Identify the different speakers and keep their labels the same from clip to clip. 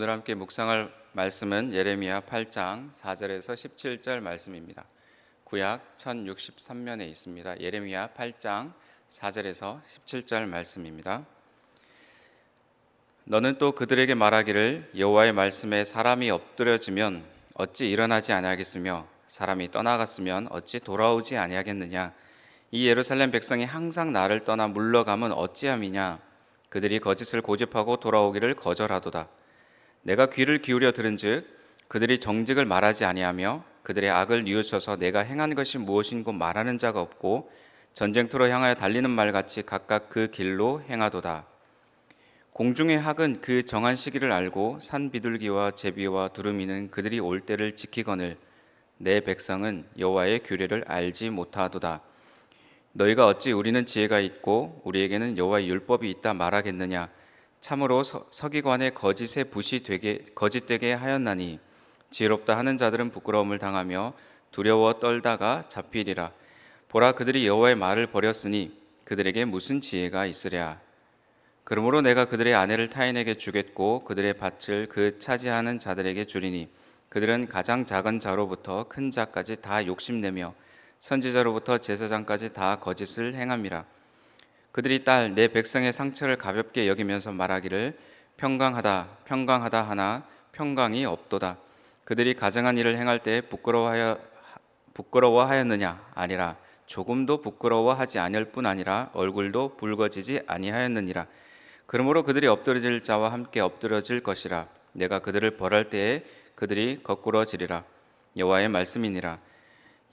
Speaker 1: 오늘 함께 묵상할 말씀은 예레미야 8장 4절에서 17절 말씀입니다. 구약 1063면에 있습니다. 예레미야 8장 4절에서 17절 말씀입니다. 너는 또 그들에게 말하기를 여호와의 말씀에 사람이 엎드려지면 어찌 일어나지 아니하겠으며 사람이 떠나갔으면 어찌 돌아오지 아니하겠느냐. 이 예루살렘 백성이 항상 나를 떠나 물러가면 어찌함이냐. 그들이 거짓을 고집하고 돌아오기를 거절하도다. 내가 귀를 기울여 들은즉 그들이 정직을 말하지 아니하며 그들의 악을 뉘우쳐서 내가 행한 것이 무엇인고 말하는 자가 없고 전쟁터로 향하여 달리는 말같이 각각 그 길로 행하도다. 공중의 학은 그 정한 시기를 알고 산 비둘기와 제비와 두루미는 그들이 올 때를 지키거늘 내 백성은 여호와의 규례를 알지 못하도다. 너희가 어찌 우리는 지혜가 있고 우리에게는 여호와의 율법이 있다 말하겠느냐. 참으로 서기관의 거짓의 붓이 거짓되게 하였나니 지혜롭다 하는 자들은 부끄러움을 당하며 두려워 떨다가 잡히리라. 보라, 그들이 여호와의 말을 버렸으니 그들에게 무슨 지혜가 있으랴. 그러므로 내가 그들의 아내를 타인에게 주겠고 그들의 밭을 그 차지하는 자들에게 주리니 그들은 가장 작은 자로부터 큰 자까지 다 욕심내며 선지자로부터 제사장까지 다 거짓을 행함이라. 그들이 딸 내 백성의 상처를 가볍게 여기면서 말하기를 평강하다 평강하다 하나 평강이 없도다. 그들이 가증한 일을 행할 때 부끄러워하였느냐. 아니라 조금도 부끄러워하지 아니할 뿐 아니라 얼굴도 붉어지지 아니하였느니라. 그러므로 그들이 엎드러질 자와 함께 엎드러질 것이라. 내가 그들을 벌할 때에 그들이 거꾸러지리라. 여호와의 말씀이니라.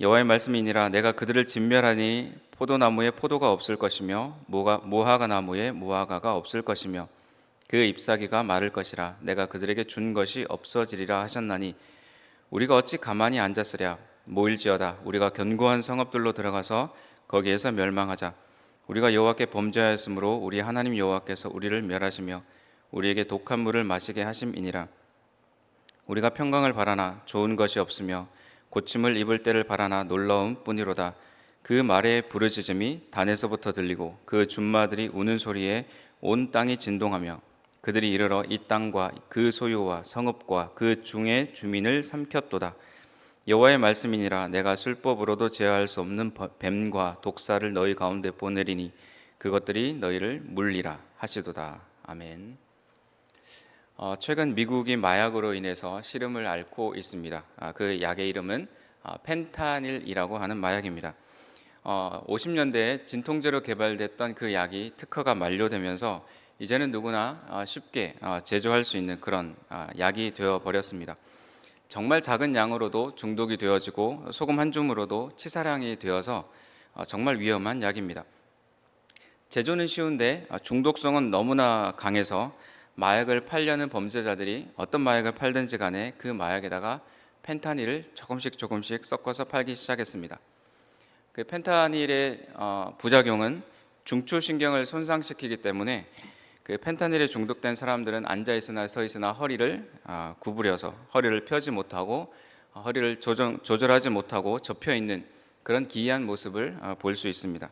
Speaker 1: 여호와의 말씀이니라. 내가 그들을 진멸하니 포도나무에 포도가 없을 것이며 무화과 나무에 무화과가 없을 것이며 그 잎사귀가 마를 것이라. 내가 그들에게 준 것이 없어지리라 하셨나니 우리가 어찌 가만히 앉았으랴. 모일지어다. 우리가 견고한 성읍들로 들어가서 거기에서 멸망하자. 우리가 여호와께 범죄하였으므로 우리 하나님 여호와께서 우리를 멸하시며 우리에게 독한 물을 마시게 하심이니라. 우리가 평강을 바라나 좋은 것이 없으며 고침을 입을 때를 바라나 놀라움 뿐이로다. 그 말의 부르짖음이 단에서부터 들리고 그 준마들이 우는 소리에 온 땅이 진동하며 그들이 이르러 이 땅과 그 소유와 성읍과 그 중의 주민을 삼켰도다. 여호와의 말씀이니라. 내가 술법으로도 제어할 수 없는 뱀과 독사를 너희 가운데 보내리니 그것들이 너희를 물리라 하시도다. 아멘. 최근 미국이 마약으로 인해서 시름을 앓고 있습니다. 그 약의 이름은 펜타닐이라고 하는 마약입니다. 50년대에 진통제로 개발됐던 그 약이 특허가 만료되면서 이제는 누구나 쉽게 제조할 수 있는 그런 약이 되어 버렸습니다. 정말 작은 양으로도 중독이 되어지고 소금 한 줌으로도 치사량이 되어서 정말 위험한 약입니다. 제조는 쉬운데 중독성은 너무나 강해서 마약을 팔려는 범죄자들이 어떤 마약을 팔든지 간에 그 마약에다가 펜타닐을 조금씩 섞어서 팔기 시작했습니다. 그 펜타닐의 부작용은 중추신경을 손상시키기 때문에 그 펜타닐에 중독된 사람들은 앉아있으나 서있으나 허리를 구부려서 허리를 펴지 못하고 허리를 조절하지 못하고 접혀있는 그런 기이한 모습을 볼 수 있습니다.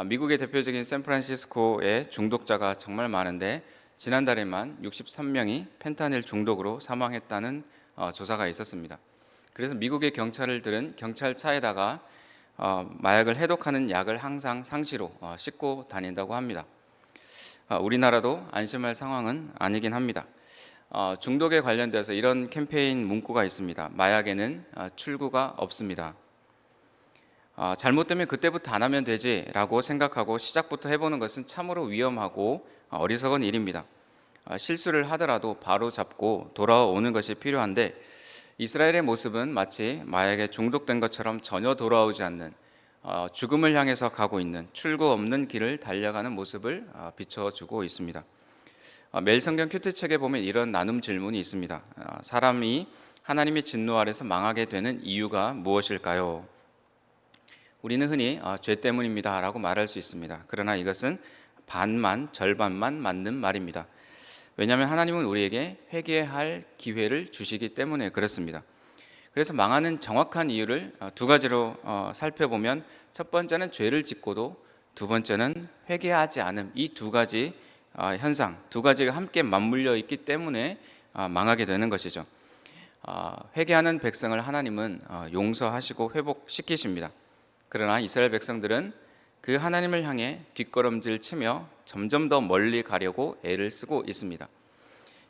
Speaker 1: 미국의 대표적인 샌프란시스코에 중독자가 정말 많은데 지난달에만 63명이 펜타닐 중독으로 사망했다는 조사가 있었습니다. 그래서 미국의 경찰들은 경찰차에다가 마약을 해독하는 약을 항상 상시로 싣고 다닌다고 합니다. 우리나라도 안심할 상황은 아니긴 합니다. 중독에 관련돼서 이런 캠페인 문구가 있습니다. 마약에는 출구가 없습니다. 잘못되면 그때부터 안 하면 되지라고 생각하고 시작부터 해보는 것은 참으로 위험하고 어리석은 일입니다. 실수를 하더라도 바로 잡고 돌아오는 것이 필요한데 이스라엘의 모습은 마치 마약에 중독된 것처럼 전혀 돌아오지 않는 죽음을 향해서 가고 있는 출구 없는 길을 달려가는 모습을 비춰주고 있습니다. 매일 성경 큐티책에 보면 이런 나눔 질문이 있습니다. 사람이 하나님의 진노 아래서 망하게 되는 이유가 무엇일까요? 우리는 흔히 죄 때문입니다 라고 말할 수 있습니다. 그러나 이것은 절반만 맞는 말입니다. 왜냐하면 하나님은 우리에게 회개할 기회를 주시기 때문에 그렇습니다. 그래서 망하는 정확한 이유를 두 가지로 살펴보면 첫 번째는 죄를 짓고도 두 번째는 회개하지 않음. 이 두 가지 현상, 두 가지가 함께 맞물려 있기 때문에 망하게 되는 것이죠. 회개하는 백성을 하나님은 용서하시고 회복시키십니다. 그러나 이스라엘 백성들은 그 하나님을 향해 뒷걸음질 치며 점점 더 멀리 가려고 애를 쓰고 있습니다.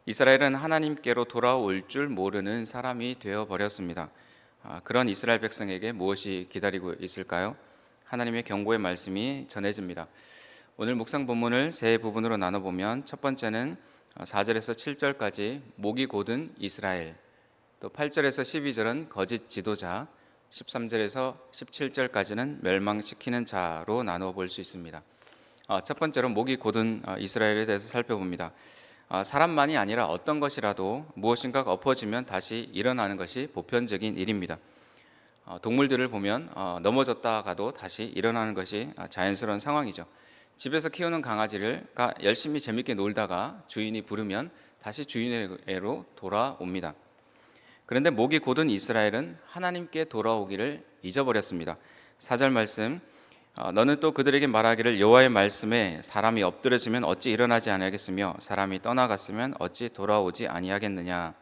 Speaker 1: 이스라엘은 하나님께로 돌아올 줄 모르는 사람이 되어버렸습니다. 그런 이스라엘 백성에게 무엇이 기다리고 있을까요? 하나님의 경고의 말씀이 전해집니다. 오늘 묵상 본문을 세 부분으로 나눠보면 첫 번째는 4절에서 7절까지 목이 곧은 이스라엘, 또 8절에서 12절은 거짓 지도자, 13절에서 17절까지는 멸망시키는 자로 나눠 볼 수 있습니다. 첫 번째로 목이 곧은 이스라엘에 대해서 살펴봅니다. 사람만이 아니라 어떤 것이라도 무엇인가가 엎어지면 다시 일어나는 것이 보편적인 일입니다. 동물들을 보면 넘어졌다가도 다시 일어나는 것이 자연스러운 상황이죠. 집에서 키우는 강아지가 열심히 재밌게 놀다가 주인이 부르면 다시 주인에게로 돌아옵니다. 그런데 목이 곧은 이스라엘은 하나님께 돌아오기를 잊어버렸습니다. 4절 말씀, 너는 또 그들에게 말하기를 여호와의 말씀에 사람이 엎드려지면 어찌 일어나지 아니하겠으며 사람이 떠나갔으면 어찌 돌아오지 아니하겠느냐.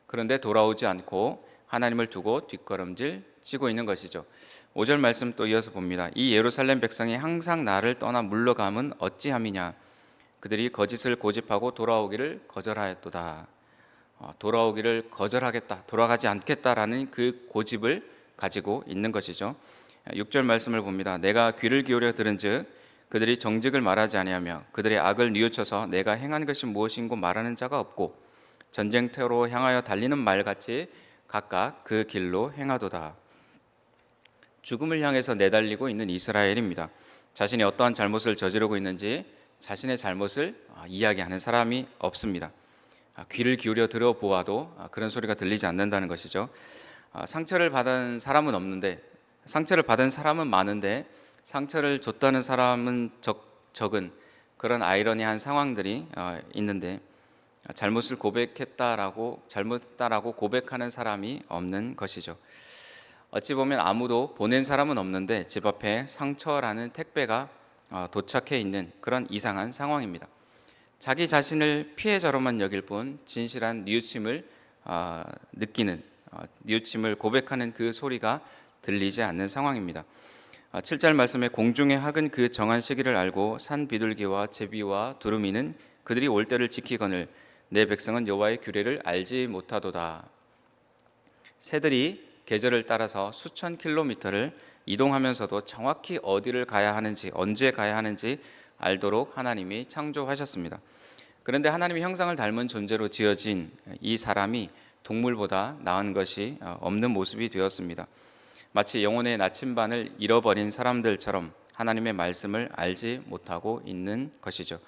Speaker 1: 그런데 돌아오지 않고 하나님을 두고 뒷걸음질 치고 있는 것이죠. 5절 말씀 또 이어서 봅니다. 이 예루살렘 백성이 항상 나를 떠나 물러감은 어찌함이냐. 그들이 거짓을 고집하고 돌아오기를 거절하였도다. 돌아오기를 거절하겠다, 돌아가지 않겠다라는 그 고집을 가지고 있는 것이죠. 6절 말씀을 봅니다. 내가 귀를 기울여 들은즉 그들이 정직을 말하지 아니하며 그들의 악을 뉘우쳐서 내가 행한 것이 무엇인고 말하는 자가 없고 전쟁터로 향하여 달리는 말같이 각각 그 길로 행하도다. 죽음을 향해서 내달리고 있는 이스라엘입니다. 자신이 어떠한 잘못을 저지르고 있는지 자신의 잘못을 이야기하는 사람이 없습니다. 귀를 기울여 들어보아도 그런 소리가 들리지 않는다는 것이죠. 상처를 받은 사람은 없는데, 상처를 받은 사람은 많은데 상처를 줬다는 사람은 적은 그런 아이러니한 상황들이 있는데, 잘못을 잘못했다라고 고백하는 사람이 없는 것이죠. 어찌 보면 아무도 보낸 사람은 없는데 집 앞에 상처라는 택배가 도착해 있는 그런 이상한 상황입니다. 자기 자신을 피해자로만 여길 뿐 진실한 뉘우침을 느끼는, 뉘우침을 고백하는 그 소리가 들리지 않는 상황입니다. 7절 말씀에 공중의 학은 그 정한 시기를 알고 산 비둘기와 제비와 두루미는 그들이 올 때를 지키거늘 내 백성은 여호와의 규례를 알지 못하도다. 새들이 계절을 따라서 수천 킬로미터를 이동하면서도 정확히 어디를 가야 하는지, 언제 가야 하는지 알도록 하나님이 창조하셨습니다. 그런데 하나님의 형상을 닮은 존재로 지어진 이 사람이 동물보다 나은 것이 없는 모습이 되었습니다. 마치 영혼의 나침반을 잃어버린 사람들처럼 하나님의 말씀을 알지 못하고 있는 것이죠.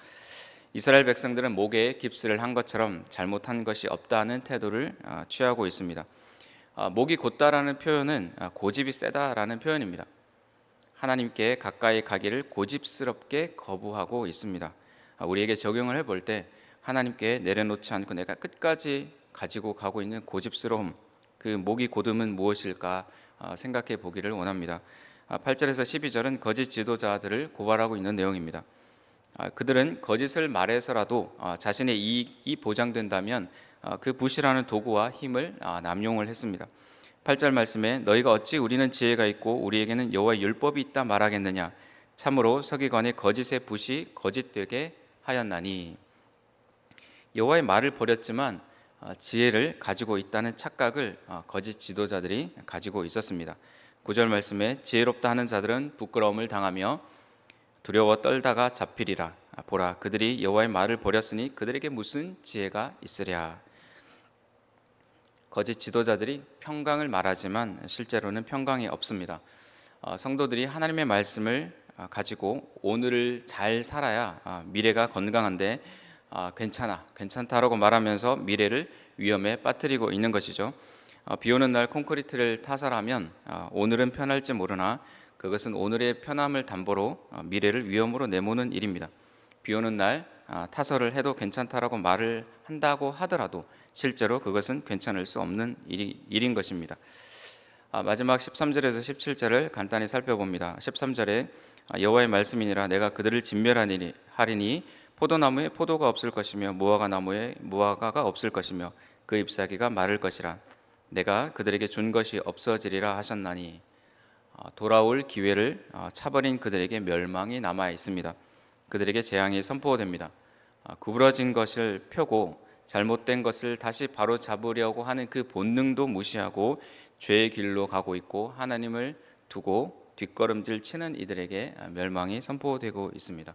Speaker 1: 이스라엘 백성들은 목에 깁스를 한 것처럼 잘못한 것이 없다는 태도를 취하고 있습니다. 목이 곧다라는 표현은 고집이 세다라는 표현입니다. 하나님께 가까이 가기를 고집스럽게 거부하고 있습니다. 우리에게 적용을 해볼 때 하나님께 내려놓지 않고 내가 끝까지 가지고 가고 있는 고집스러움, 그 목이 곧음은 무엇일까 생각해 보기를 원합니다. 8절에서 12절은 거짓 지도자들을 고발하고 있는 내용입니다. 그들은 거짓을 말해서라도 자신의 이익이 보장된다면 그 부실하는 도구와 힘을 남용을 했습니다. 8절 말씀에 너희가 어찌 우리는 지혜가 있고 우리에게는 여호와의 율법이 있다 말하겠느냐. 참으로 서기관의 거짓의 붓이 거짓되게 하였나니. 여호와의 말을 버렸지만 지혜를 가지고 있다는 착각을 거짓 지도자들이 가지고 있었습니다. 9절 말씀에 지혜롭다 하는 자들은 부끄러움을 당하며 두려워 떨다가 잡히리라. 보라, 그들이 여호와의 말을 버렸으니 그들에게 무슨 지혜가 있으랴. 거짓 지도자들이 평강을 말하지만 실제로는 평강이 없습니다. 성도들이 하나님의 말씀을 가지고 오늘을 잘 살아야 미래가 건강한데 괜찮다라고 말하면서 미래를 위험에 빠뜨리고 있는 것이죠. 비 오는 날 콘크리트를 타설하면 오늘은 편할지 모르나 그것은 오늘의 편함을 담보로 미래를 위험으로 내모는 일입니다. 비 오는 날 타설을 해도 괜찮다라고 말을 한다고 하더라도 실제로 그것은 괜찮을 수 없는 일인 것입니다. 마지막 13절에서 17절을 간단히 살펴봅니다. 13절에 여호와의 말씀이니라 내가 그들을 진멸하리니 포도나무에 포도가 없을 것이며 무화과 나무에 무화과가 없을 것이며 그 잎사귀가 마를 것이라. 내가 그들에게 준 것이 없어지리라 하셨나니, 돌아올 기회를 차버린 그들에게 멸망이 남아 있습니다. 그들에게 재앙이 선포됩니다. 구부러진 것을 펴고 잘못된 것을 다시 바로 잡으려고 하는 그 본능도 무시하고 죄의 길로 가고 있고 하나님을 두고 뒷걸음질 치는 이들에게 멸망이 선포되고 있습니다.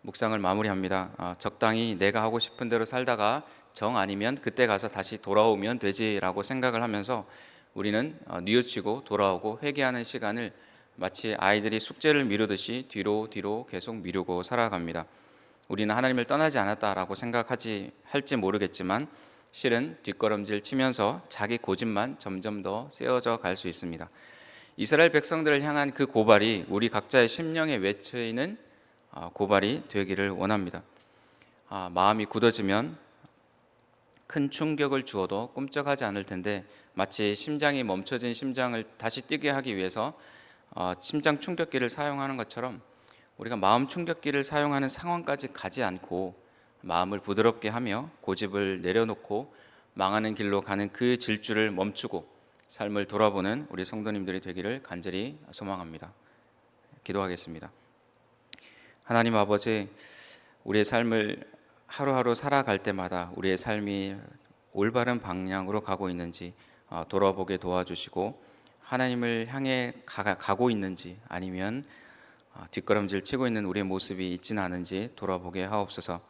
Speaker 1: 묵상을 마무리합니다. 적당히 내가 하고 싶은 대로 살다가 정 아니면 그때 가서 다시 돌아오면 되지라고 생각을 하면서 우리는 뉘우치고 돌아오고 회개하는 시간을 마치 아이들이 숙제를 미루듯이 뒤로 계속 미루고 살아갑니다. 우리는 하나님을 떠나지 않았다라고 할지 모르겠지만 실은 뒷걸음질 치면서 자기 고집만 점점 더 세워져 갈 수 있습니다. 이스라엘 백성들을 향한 그 고발이 우리 각자의 심령에 외쳐있는 고발이 되기를 원합니다. 마음이 굳어지면 큰 충격을 주어도 꿈쩍하지 않을 텐데, 마치 심장이 멈춰진 심장을 다시 뛰게 하기 위해서 심장 충격기를 사용하는 것처럼 우리가 마음 충격기를 사용하는 상황까지 가지 않고 마음을 부드럽게 하며 고집을 내려놓고 망하는 길로 가는 그 질주를 멈추고 삶을 돌아보는 우리 성도님들이 되기를 간절히 소망합니다. 기도하겠습니다. 하나님 아버지, 우리의 삶을 하루하루 살아갈 때마다 우리의 삶이 올바른 방향으로 가고 있는지 돌아보게 도와주시고, 하나님을 향해 가고 있는지 아니면 뒷걸음질 치고 있는 우리의 모습이 있지는 않은지 돌아보게 하옵소서.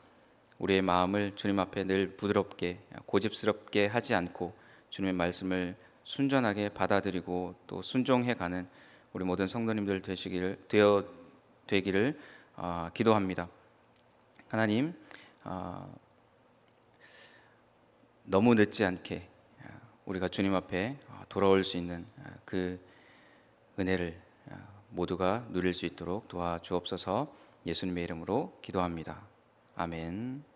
Speaker 1: 우리의 마음을 주님 앞에 늘 부드럽게 고집스럽게 하지 않고 주님의 말씀을 순전하게 받아들이고 또 순종해가는 우리 모든 성도님들 되기를 기도합니다. 하나님, 너무 늦지 않게 우리가 주님 앞에 돌아올 수 있는 그 은혜를 모두가 누릴 수 있도록 도와주옵소서. 예수님의 이름으로 기도합니다. 아멘.